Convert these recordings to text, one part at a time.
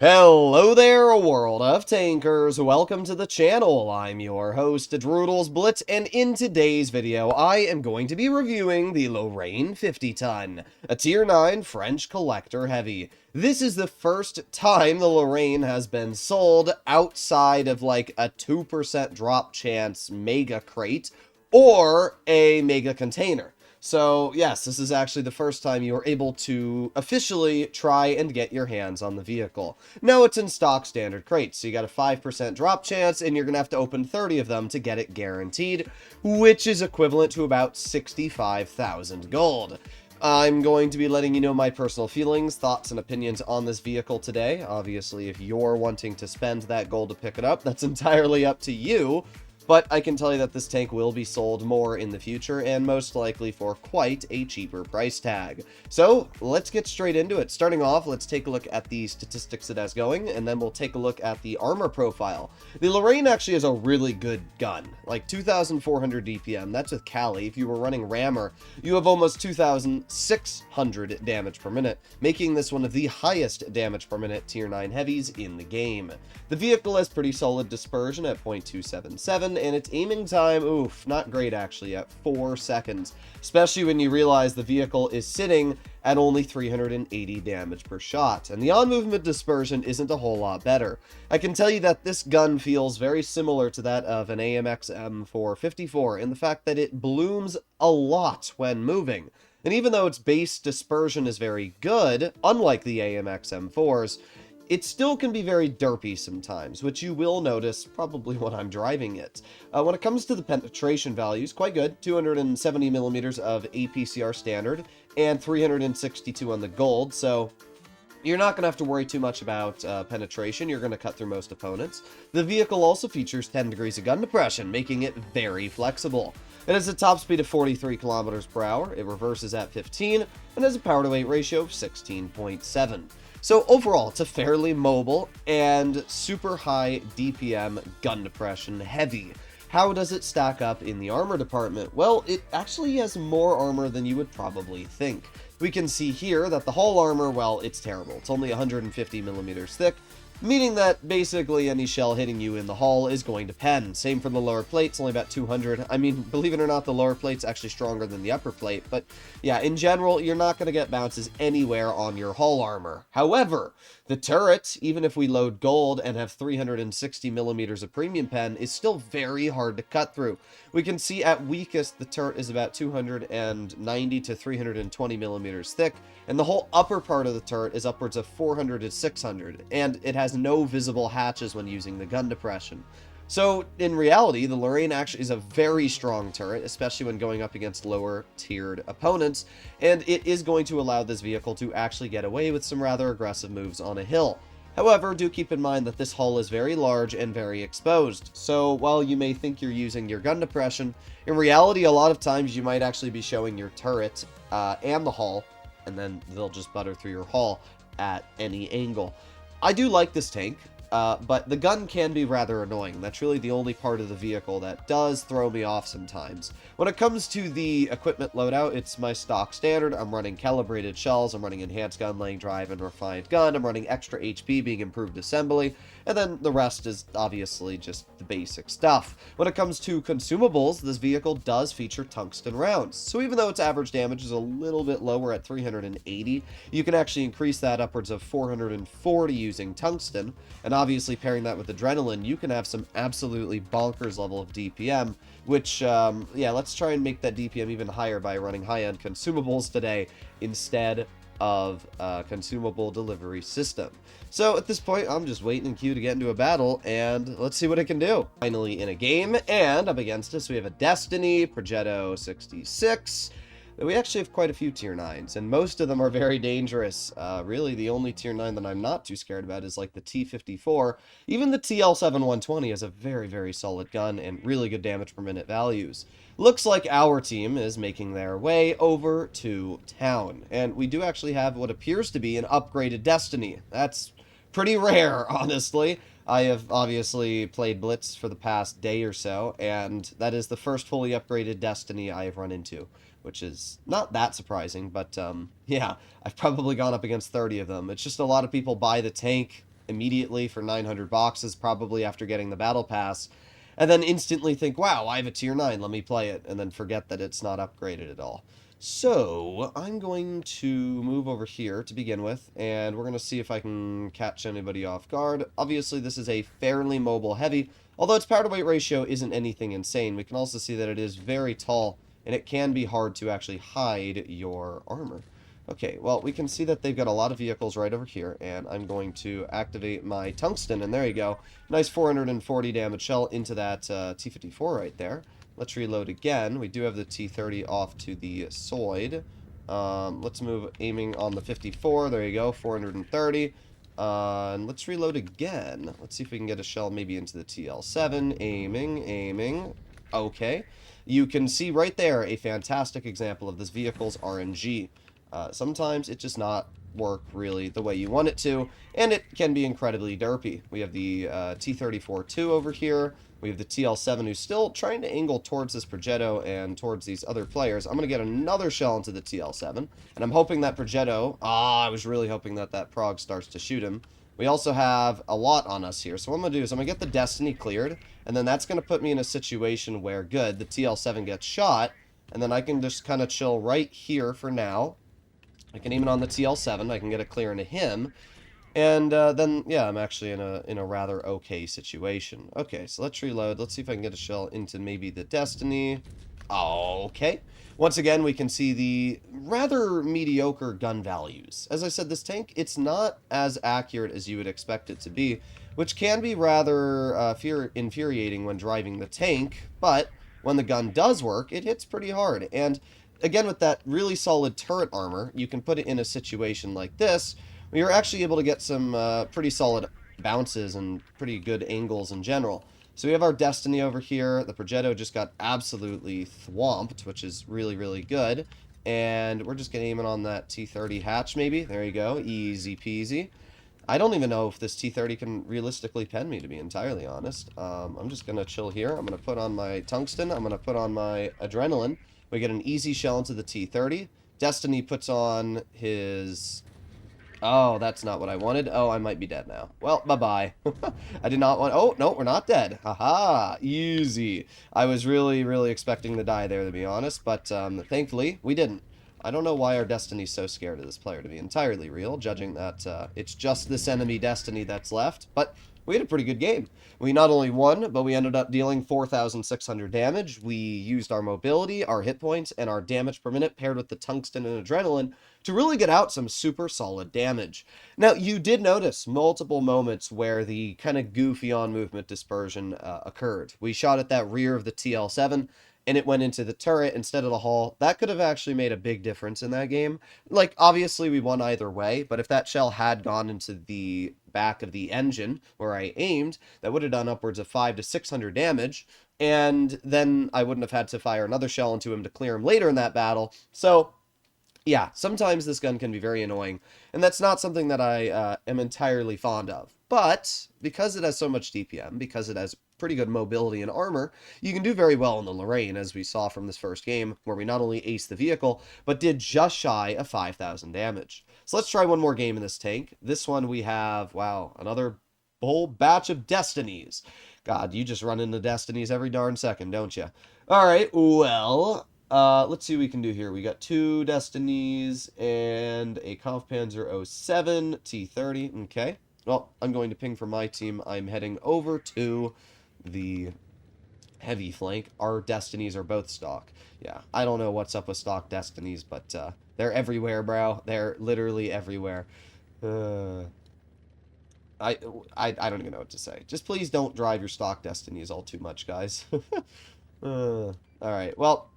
Hello there, world of tankers. Welcome to the channel. I'm your host, Droodles Blitz, and in today's video, I am going to be reviewing the Lorraine 50T, a Tier 9 French collector heavy. This is the first time the Lorraine has been sold outside of like a 2% drop chance mega crate or a mega container. So, yes, this is actually the first time you are able to officially try and get your hands on the vehicle. Now, it's in stock standard crates, so you got a 5% drop chance, and you're going to have to open 30 of them to get it guaranteed, which is equivalent to about 65,000 gold. I'm going to be letting you know my personal feelings, thoughts, and opinions on this vehicle today. Obviously, if you're wanting to spend that gold to pick it up, that's entirely up to you. But I can tell you that this tank will be sold more in the future, and most likely for quite a cheaper price tag. So, let's get straight into it. Starting off, let's take a look at the statistics it has going, and then we'll take a look at the armor profile. The Lorraine actually has a really good gun, like 2,400 DPM. That's with Cali. If you were running Rammer, you have almost 2,600 damage per minute, making this one of the highest damage per minute Tier 9 heavies in the game. The vehicle has pretty solid dispersion at 0.277, and its aiming time, oof, not great actually, at 4 seconds, especially when you realize the vehicle is sitting at only 380 damage per shot, and the on-movement dispersion isn't a whole lot better. I can tell you that this gun feels very similar to that of an AMX M454 in the fact that it blooms a lot when moving. And even though its base dispersion is very good, unlike the AMX M4s, it still can be very derpy sometimes, which you will notice probably when I'm driving it. When it comes to the penetration values, quite good. 270 millimeters of APCR standard and 362 on the gold, so you're not going to have to worry too much about penetration. You're going to cut through most opponents. The vehicle also features 10 degrees of gun depression, making it very flexible. It has a top speed of 43 kilometers per hour. It reverses at 15 and has a power to weight ratio of 16.7. So overall, it's a fairly mobile and super high DPM gun depression heavy. How does it stack up in the armor department? Well, it actually has more armor than you would probably think. We can see here that the hull armor, well, it's terrible. It's only 150 millimeters thick, meaning that basically any shell hitting you in the hull is going to pen. Same for the lower plate, it's only about 200. I mean, believe it or not, the lower plate's actually stronger than the upper plate, but yeah, in general, you're not going to get bounces anywhere on your hull armor. However, the turret, even if we load gold and have 360 millimeters of premium pen, is still very hard to cut through. We can see at weakest, the turret is about 290 to 320 millimeters thick, and the whole upper part of the turret is upwards of 400 to 600, and it has no visible hatches when using the gun depression. So, in reality, the Lorraine actually is a very strong turret, especially when going up against lower-tiered opponents, and it is going to allow this vehicle to actually get away with some rather aggressive moves on a hill. However, do keep in mind that this hull is very large and very exposed, so while you may think you're using your gun depression, in reality, a lot of times you might actually be showing your turret and the hull, and then they'll just butter through your hull at any angle. I do like this tank, but the gun can be rather annoying. That's really the only part of the vehicle that does throw me off sometimes. When it comes to the equipment loadout, it's my stock standard. I'm running calibrated shells, I'm running enhanced gun laying drive and refined gun, I'm running extra HP being improved assembly, and then the rest is obviously just the basic stuff. When it comes to consumables, this vehicle does feature tungsten rounds. So even though its average damage is a little bit lower at 380, you can actually increase that upwards of 440 using tungsten, and obviously pairing that with adrenaline, you can have some absolutely bonkers level of DPM, which, yeah, let's try and make that DPM even higher by running high-end consumables today instead of a consumable delivery system. So at this point, I'm just waiting in queue to get into a battle, and let's see what it can do. Finally in a game, and up against us, we have a Destiny, Progetto 66. We actually have quite a few tier 9s, and most of them are very dangerous. Really, the only tier 9 that I'm not too scared about is like the T54. Even the TL7-120 is a very, very solid gun and really good damage per minute values. Looks like our team is making their way over to town, and we do actually have what appears to be an upgraded Destiny. That's pretty rare, honestly. I have obviously played Blitz for the past day or so, and that is the first fully upgraded Destiny I have run into, which is not that surprising, but yeah, I've probably gone up against 30 of them. It's just a lot of people buy the tank immediately for 900 boxes, probably after getting the battle pass, and then instantly think, wow, I have a tier 9, let me play it, and then forget that it's not upgraded at all. So, I'm going to move over here to begin with, and we're going to see if I can catch anybody off guard. Obviously, this is a fairly mobile heavy, although its power-to-weight ratio isn't anything insane. We can also see that it is very tall, and it can be hard to actually hide your armor. Okay, well, we can see that they've got a lot of vehicles right over here, and I'm going to activate my tungsten, and there you go. Nice 440 damage shell into that T-54 right there. Let's reload again. We do have the T-30 off to the side. Let's move aiming on the 54. There you go, 430. And let's reload again. Let's see if we can get a shell maybe into the TL7. Aiming. Okay. You can see right there a fantastic example of this vehicle's RNG. Sometimes it just not work really the way you want it to, and it can be incredibly derpy. We have the T-34-2 over here. We have the TL7 who's still trying to angle towards this Progetto and towards these other players. I'm going to get another shell into the TL7, and I'm hoping that Progetto... I was really hoping that that Prog starts to shoot him. We also have a lot on us here, so what I'm going to do is I'm going to get the Destiny cleared, and then that's going to put me in a situation where, good, the TL7 gets shot, and then I can just kind of chill right here for now. I can aim it on the TL7, I can get a clear into him, and then, yeah, I'm actually in a rather okay situation. Okay, so let's reload. Let's see if I can get a shell into maybe the Destiny. Okay. Once again, we can see the rather mediocre gun values. As I said, this tank, it's not as accurate as you would expect it to be, which can be rather infuriating when driving the tank, but when the gun does work, it hits pretty hard. And again, with that really solid turret armor, you can put it in a situation like this, where you're actually able to get some pretty solid bounces and pretty good angles in general. So we have our Destiny over here. The Progetto just got absolutely thwomped, which is really, really good. And we're just going to aim it on that T-30 hatch, maybe. There you go. Easy peasy. I don't even know if this T-30 can realistically pen me, to be entirely honest. I'm just going to chill here. I'm going to put on my tungsten. I'm going to put on my adrenaline. We get an easy shell into the T-30. Destiny puts on his... Oh, that's not what I wanted. Oh, I might be dead now. Well, bye-bye. I did not want... Oh, no, we're not dead. Haha, easy. I was really, really expecting to die there, to be honest, but thankfully, we didn't. I don't know why our Destiny's so scared of this player, to be entirely real, judging that it's just this enemy Destiny that's left, but we had a pretty good game. We not only won, but we ended up dealing 4,600 damage. We used our mobility, our hit points, and our damage per minute paired with the tungsten and adrenaline to really get out some super solid damage. Now, you did notice multiple moments where the kind of goofy on-movement dispersion occurred. We shot at that rear of the TL7, and it went into the turret instead of the hull. That could have actually made a big difference in that game. Like, obviously we won either way, but if that shell had gone into the back of the engine where I aimed, that would have done upwards of 500 to 600 damage, and then I wouldn't have had to fire another shell into him to clear him later in that battle. So, yeah, sometimes this gun can be very annoying, and that's not something that I am entirely fond of. But, because it has so much DPM, because it has pretty good mobility and armor, you can do very well in the Lorraine, as we saw from this first game, where we not only aced the vehicle, but did just shy of 5,000 damage. So let's try one more game in this tank. This one we have, wow, another whole batch of Destinies. God, you just run into Destinies every darn second, don't you? Alright, well... let's see what we can do here. We got 2 Destinies and a Kampfpanzer 07 T-30. Okay. Well, I'm going to ping for my team. I'm heading over to the heavy flank. Our Destinies are both stock. Yeah, I don't know what's up with stock Destinies, but they're everywhere, bro. They're literally everywhere. I don't even know what to say. Just please don't drive your stock Destinies all too much, guys. Alright, well...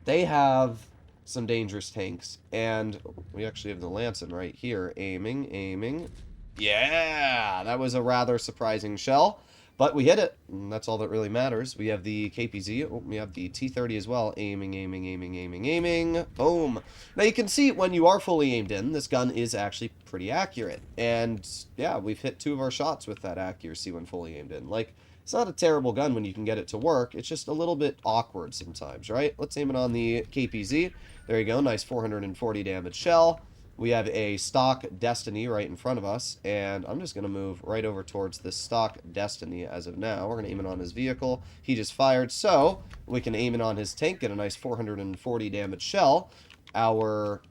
They have some dangerous tanks, and we actually have the Lancin right here. Aiming. Yeah, that was a rather surprising shell, but we hit it, and that's all that really matters. We have the KPZ, we have the T-30 as well. Aiming. Boom. Now you can see when you are fully aimed in, this gun is actually pretty accurate, and yeah, we've hit 2 of our shots with that accuracy when fully aimed in. Like, it's not a terrible gun when you can get it to work. It's just a little bit awkward sometimes, right? Let's aim it on the KPZ. There you go. Nice 440 damage shell. We have a stock Destiny right in front of us, and I'm just going to move right over towards this stock Destiny as of now. We're going to aim it on his vehicle. He just fired, so we can aim it on his tank, get a nice 440 damage shell. Our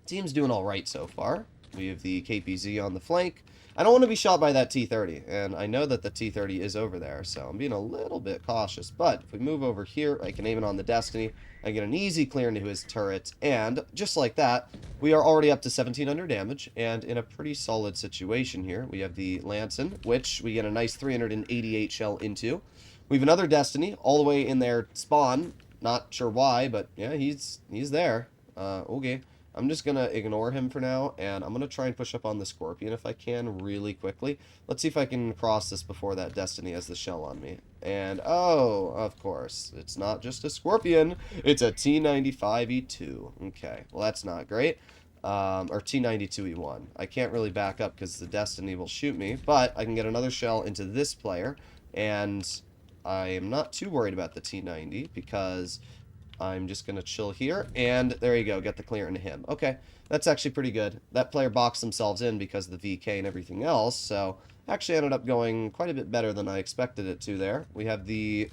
team's doing all right so far. We have the KPZ on the flank. I don't want to be shot by that T-30, and I know that the T-30 is over there, so I'm being a little bit cautious. But if we move over here, I can aim it on the Destiny. I get an easy clear into his turret, and just like that, we are already up to 1,700 damage, and in a pretty solid situation here. We have the Lancin, which we get a nice 388 shell into. We have another Destiny all the way in their spawn. Not sure why, but yeah, he's there. Okay. I'm just going to ignore him for now, and I'm going to try and push up on the Scorpion if I can really quickly. Let's see if I can cross this before that Destiny has the shell on me. And, oh, of course, it's not just a Scorpion, it's a T95E2. Okay, well, that's not great. Or T92E1. I can't really back up because the Destiny will shoot me, but I can get another shell into this player, and I am not too worried about the T90 because I'm just going to chill here, and there you go, get the clear into him. Okay, that's actually pretty good. That player boxed themselves in because of the VK and everything else, so actually ended up going quite a bit better than I expected it to there. We have the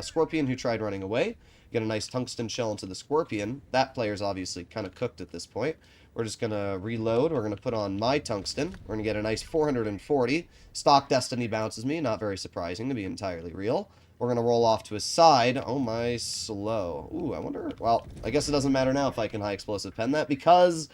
Scorpion who tried running away. Get a nice tungsten shell into the Scorpion. That player's obviously kind of cooked at this point. We're just going to reload. We're going to put on my tungsten. We're going to get a nice 440. Stock Destiny bounces me, not very surprising to be entirely real. We're going to roll off to his side. Oh my, slow. Ooh, I wonder... Well, I guess it doesn't matter now if I can high explosive pen that because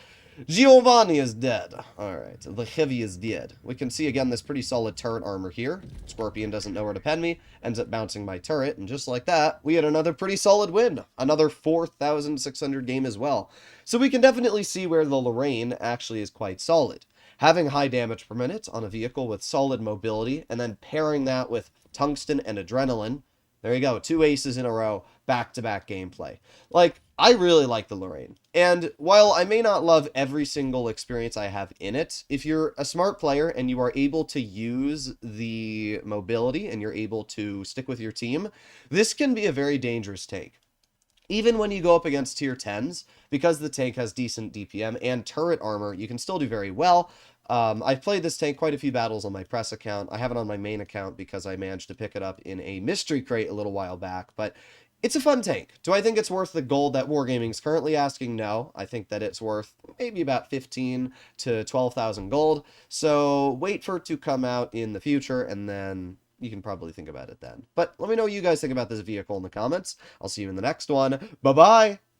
Giovanni is dead. Alright, the heavy is dead. We can see again this pretty solid turret armor here. Scorpion doesn't know where to pen me. Ends up bouncing my turret. And just like that, we had another pretty solid win. Another 4,600 game as well. So we can definitely see where the Lorraine actually is quite solid. Having high damage per minute on a vehicle with solid mobility, and then pairing that with tungsten and adrenaline. There you go, 2 aces in a row, back-to-back gameplay. Like, I really like the Lorraine. And while I may not love every single experience I have in it, if you're a smart player and you are able to use the mobility and you're able to stick with your team, this can be a very dangerous tank. Even when you go up against tier 10s, because the tank has decent DPM and turret armor, you can still do very well. I've played this tank quite a few battles on my press account. I have it on my main account because I managed to pick it up in a mystery crate a little while back, but it's a fun tank. Do I think it's worth the gold that Wargaming's currently asking? No. I think that it's worth maybe about 15 to 12,000 gold, so wait for it to come out in the future, and then you can probably think about it then. But let me know what you guys think about this vehicle in the comments. I'll see you in the next one. Bye-bye!